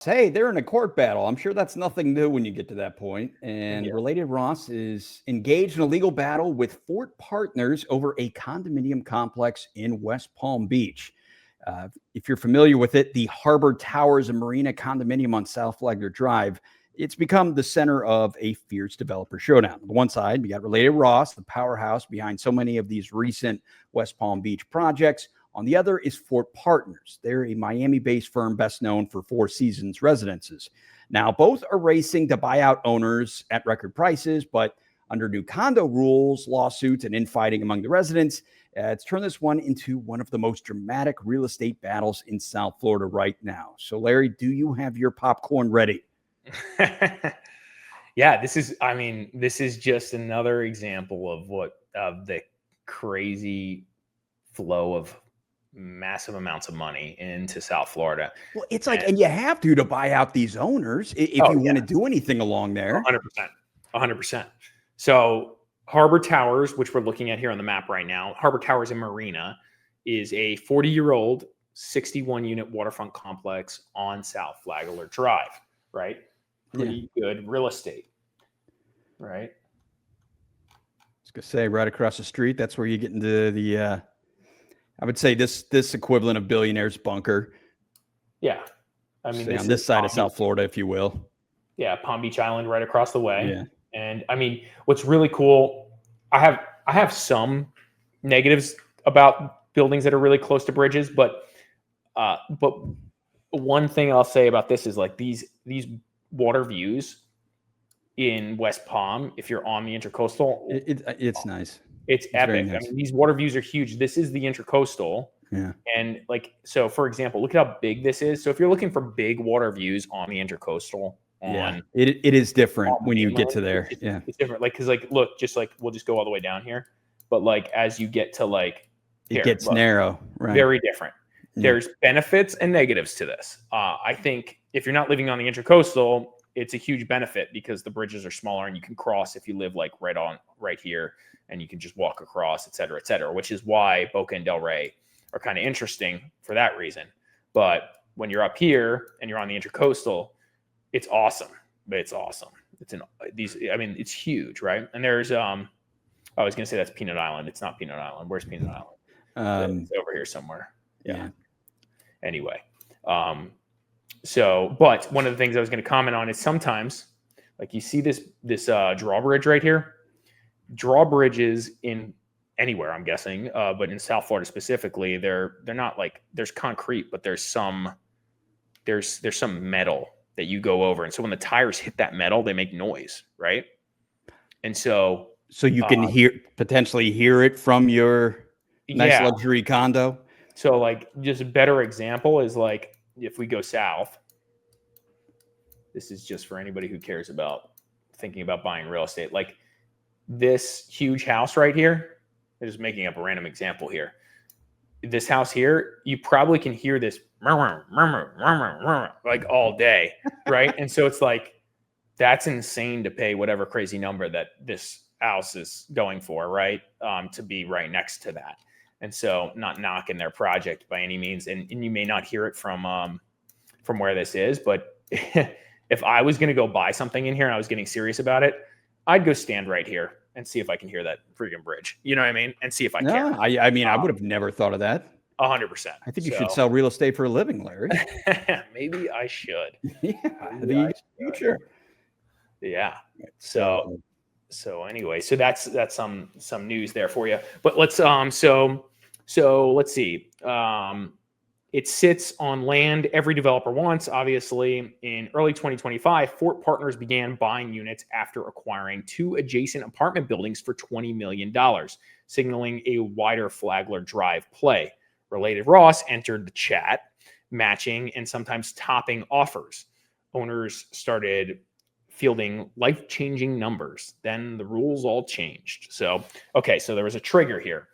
Hey, they're in a court battle. I'm sure that's nothing new when you get to that point. And Yeah. related Ross is engaged in a legal battle with Fort Partners over a condominium complex in West Palm Beach. If you're familiar with it, the Harbor Towers Marina condominium on South Flagler Drive, it's become the center of a fierce developer showdown. On the one side, you got related Ross, the powerhouse behind so many of these recent West Palm Beach projects. On the other is Fort Partners. They're a Miami-based firm best known for Four Seasons residences. Now, both are racing to buy out owners at record prices, but under new condo rules, lawsuits, and infighting among the residents, it's turned this one into one of the most dramatic real estate battles in South Florida right now. So, Larry, do you have your popcorn ready? Yeah, this is just another example of the crazy flow of massive amounts of money into South Florida. Well, it's like, and you have to buy out these owners if you want to do anything along there. 100%. So Harbor Towers, which we're looking at here on the map right now, Harbor Towers Marina is a 40-year-old, 61-unit waterfront complex on South Flagler Drive, right? Pretty good real estate, right? I was going to say right across the street, that's where you get into the I would say this equivalent of Billionaire's Bunker. Yeah. I mean, on this side of South Florida, if you will. Yeah, Palm Beach Island right across the way. Yeah. And I mean, what's really cool, I have some negatives about buildings that are really close to bridges, but one thing I'll say about this is like these water views in West Palm, if you're on the Intercoastal, it's nice. It's epic. Nice. I mean, these water views are huge. This is the Intercoastal. Yeah. And like, so for example, look at how big this is. So if you're looking for big water views on the Intercoastal, it is different when you get to there. It's different. Like, cause like, look, just like, we'll just go all the way down here. But like, as you get to like, it gets narrow, right? Very different. Yeah. There's benefits and negatives to this. I think if you're not living on the Intercoastal, it's a huge benefit because the bridges are smaller and you can cross if you live like right here. And you can just walk across, et cetera, which is why Boca and Del Rey are kind of interesting for that reason. But when you're up here and you're on the Intercoastal, it's awesome. It's awesome. It's huge, right? And there's I was gonna say that's Peanut Island. It's not Peanut Island. Where's Peanut Island? It's over here somewhere. Yeah. Anyway, but one of the things I was going to comment on is sometimes, like you see this drawbridge right here. Drawbridges in anywhere, I'm guessing, but in South Florida specifically, they're not like there's concrete, but there's some metal that you go over, and so when the tires hit that metal, they make noise, right? And so you can potentially hear it from your nice luxury condo. So like just a better example is like if we go south. This is just for anybody who cares about thinking about buying real estate, like. This huge house right here, I'm just making up a random example here. This house here, you probably can hear this like all day, right? And so it's like, that's insane to pay whatever crazy number that this house is going for, right? To be right next to that. And so not knocking their project by any means. And you may not hear it from where this is, but if I was going to go buy something in here and I was getting serious about it, I'd go stand right here and see if I can hear that freaking bridge. You know what I mean? And see if I can. I mean, I would have never thought of that. 100%. I think you should sell real estate for a living, Larry. Maybe I should. The future. Yeah. So anyway, so that's some news there for you. But let's so let's see. It sits on land every developer wants. Obviously, in early 2025, Fort Partners began buying units after acquiring 2 adjacent apartment buildings for $20 million, signaling a wider Flagler Drive play. Related Ross entered the chat, matching and sometimes topping offers. Owners started fielding life-changing numbers. Then the rules all changed. So there was a trigger here.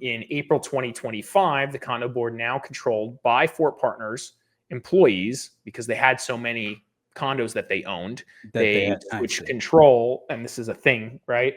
In April 2025, the condo board, now controlled by Fort Partners employees, because they had so many condos that they owned, they switched control, and this is a thing, right?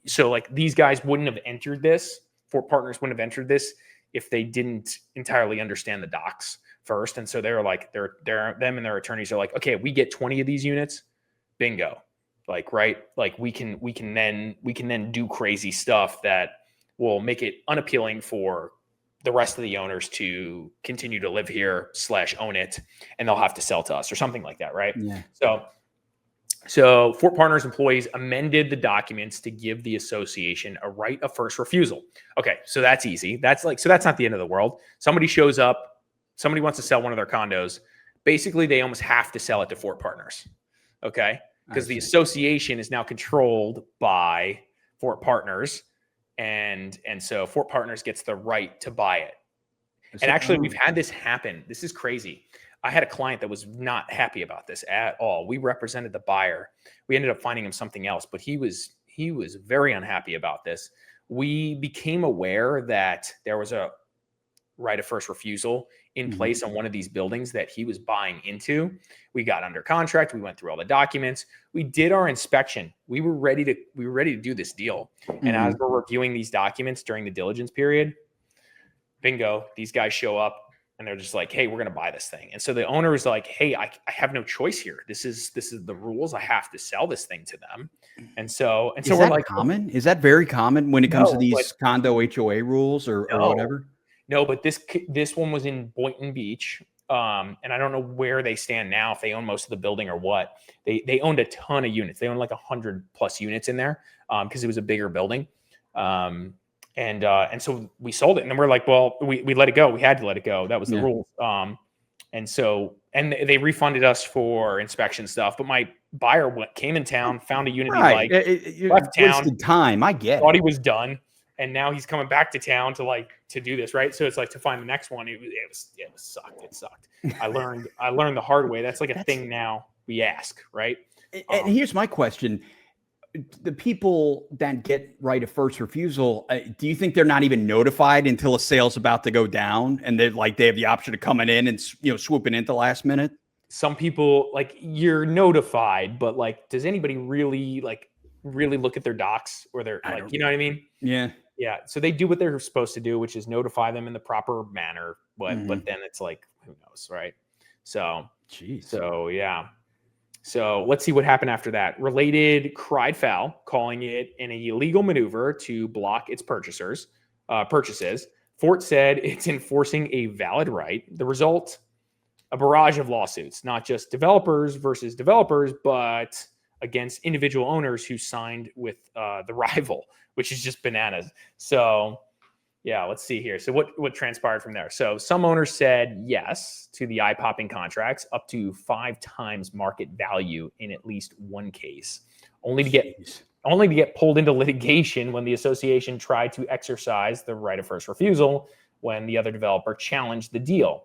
So like these guys wouldn't have entered this, Fort Partners wouldn't have entered this if they didn't entirely understand the docs first. And so they're like, them and their attorneys are like, okay, we get 20 of these units, bingo. Like, right. Like we can then do crazy stuff that will make it unappealing for the rest of the owners to continue to live here / own it. And they'll have to sell to us or something like that. Right. Yeah. So Fort Partners employees amended the documents to give the association a right of first refusal. Okay, so that's easy. That's not the end of the world. Somebody shows up, somebody wants to sell one of their condos. Basically, they almost have to sell it to Fort Partners. Okay, because the association is now controlled by Fort Partners, and so Fort Partners gets the right to buy it. And actually, we've had this happen. This is crazy. I had a client that was not happy about this at all. We represented the buyer. We ended up finding him something else, but he was very unhappy about this. We became aware that there was a right of first refusal in place on one of these buildings that he was buying into. We got under contract. We went through all the documents. We did our inspection. We were ready to do this deal. And as we're reviewing these documents during the diligence period, bingo, these guys show up. And they're just like, hey, we're going to buy this thing. And so the owner is like, hey, I have no choice here. This is the rules. I have to sell this thing to them. And so we're like, common? Is that very common when it comes to these condo HOA rules or whatever? No, but this one was in Boynton Beach. And I don't know where they stand now, if they own most of the building or what. They owned a ton of units. They owned like 100+ units in there because it was a bigger building. And so we sold it, and then we're like, well, we let it go. We had to let it go. That was the rules. And they refunded us for inspection stuff. But my buyer came in town, found a unit he liked, left town. Time. I get thought he was done, and now he's coming back to town to do this, right? So it's like to find the next one. It sucked. It sucked. I learned the hard way. That's like a thing now we ask, right? And here's my question. The people that get right of first refusal, do you think they're not even notified until a sale's about to go down, and they have the option of coming in and swooping in the last minute? Some people, like, you're notified, but like, does anybody really look at their docs or their you know what I mean? Yeah. So they do what they're supposed to do, which is notify them in the proper manner. But then it's like, who knows, right? So, yeah. So let's see what happened after that. Related cried foul, calling it an illegal maneuver to block its purchases. Fort said it's enforcing a valid right. The result, a barrage of lawsuits, not just developers versus developers, but against individual owners who signed with the rival, which is just bananas. So yeah, let's see here. So what transpired from there? So some owners said yes to the eye-popping contracts up to 5 times market value in at least one case, only to get pulled into litigation when the association tried to exercise the right of first refusal when the other developer challenged the deal.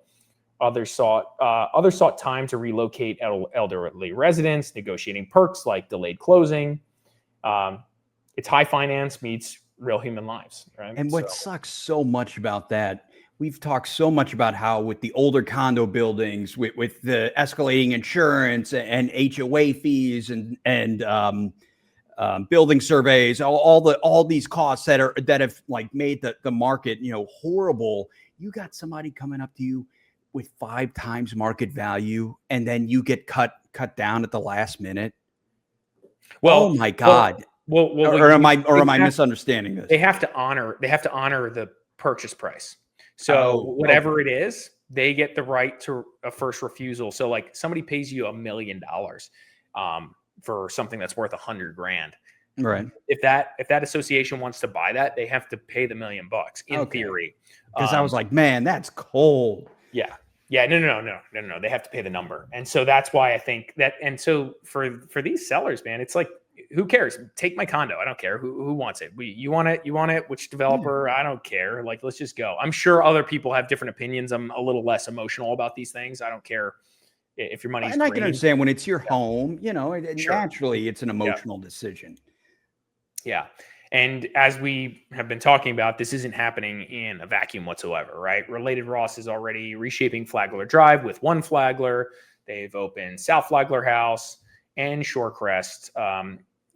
Others sought time to relocate elderly residents, negotiating perks like delayed closing. It's high finance meets real human lives, right? And what sucks so much about that, we've talked so much about how with the older condo buildings, with the escalating insurance and HOA fees and building surveys, all these costs that have like made the market horrible. You got somebody coming up to you with 5 times market value, and then you get cut down at the last minute. Well, oh my God. Or am I misunderstanding this? They have to honor the purchase price. So whatever it is, they get the right to a first refusal. So like somebody pays you $1 million for something that's worth $100,000. Right. If that association wants to buy that, they have to pay the $1 million in theory. Because I was like, man, that's cold. Yeah. Yeah. No. They have to pay the number. And so that's why I think that. And so for these sellers, man, it's like, who cares? Take my condo. I don't care who wants it. You want it. You want it. Which developer? I don't care. Like, let's just go. I'm sure other people have different opinions. I'm a little less emotional about these things. I don't care if your money's. And I can understand when it's your home, naturally it's an emotional decision. Yeah. And as we have been talking about, this isn't happening in a vacuum whatsoever, right? Related Ross is already reshaping Flagler Drive with one Flagler. They've opened South Flagler House and Shorecrest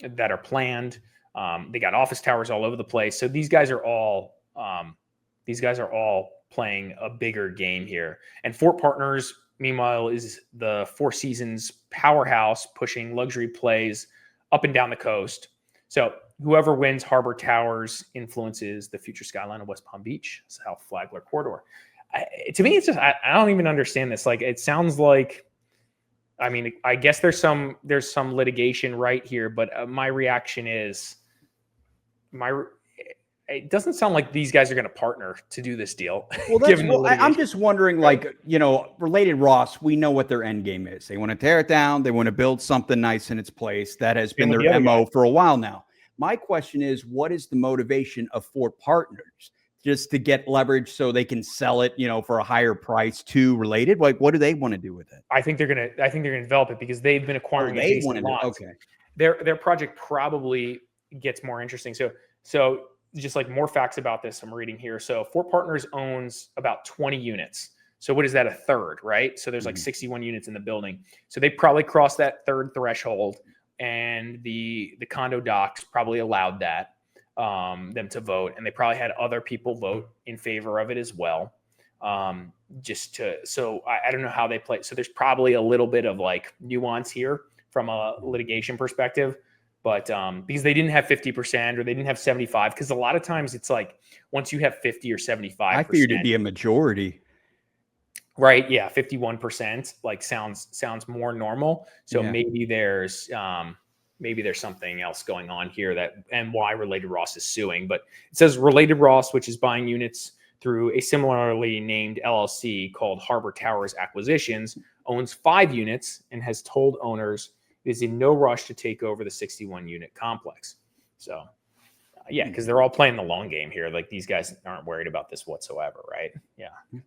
that are planned. They got office towers all over the place. So these guys are all playing a bigger game here. And Fort Partners, meanwhile, is the Four Seasons powerhouse pushing luxury plays up and down the coast. So whoever wins Harbor Towers influences the future skyline of West Palm Beach, South Flagler corridor. To me, it's just I don't even understand this. Like, it sounds like, I mean, I guess there's some litigation right here, but my reaction is it doesn't sound like these guys are going to partner to do this deal. Well, I'm just wondering, like, Related Ross, we know what their end game is. They want to tear it down. They want to build something nice in its place. That has been their MO for a while now. My question is, what is the motivation of Fort Partners? Just to get leverage so they can sell it, for a higher price to Related? Like, what do they want to do with it? I think they're gonna develop it because they've been acquiring adjacent lots. Okay. Their project probably gets more interesting. So just like more facts about this, I'm reading here. So Fort Partners owns about 20 units. So what is that? A third, right? So there's like 61 units in the building. So they probably crossed that third threshold, and the condo docs probably allowed that them to vote, and they probably had other people vote in favor of it as well. I don't know how they play. So there's probably a little bit of like nuance here from a litigation perspective. But because they didn't have 50% or they didn't have 75%, because a lot of times it's like once you have 50 or 75%, I figured it'd be a majority. Right? Yeah, 51% like sounds more normal. So Yeah. maybe there's something else going on here and why Related Ross is suing. But it says Related Ross, which is buying units through a similarly named LLC called Harbor Towers Acquisitions, owns 5 units and has told owners is in no rush to take over the 61 unit complex. So yeah, because they're all playing the long game here. Like, these guys aren't worried about this whatsoever, right? Yeah. Okay.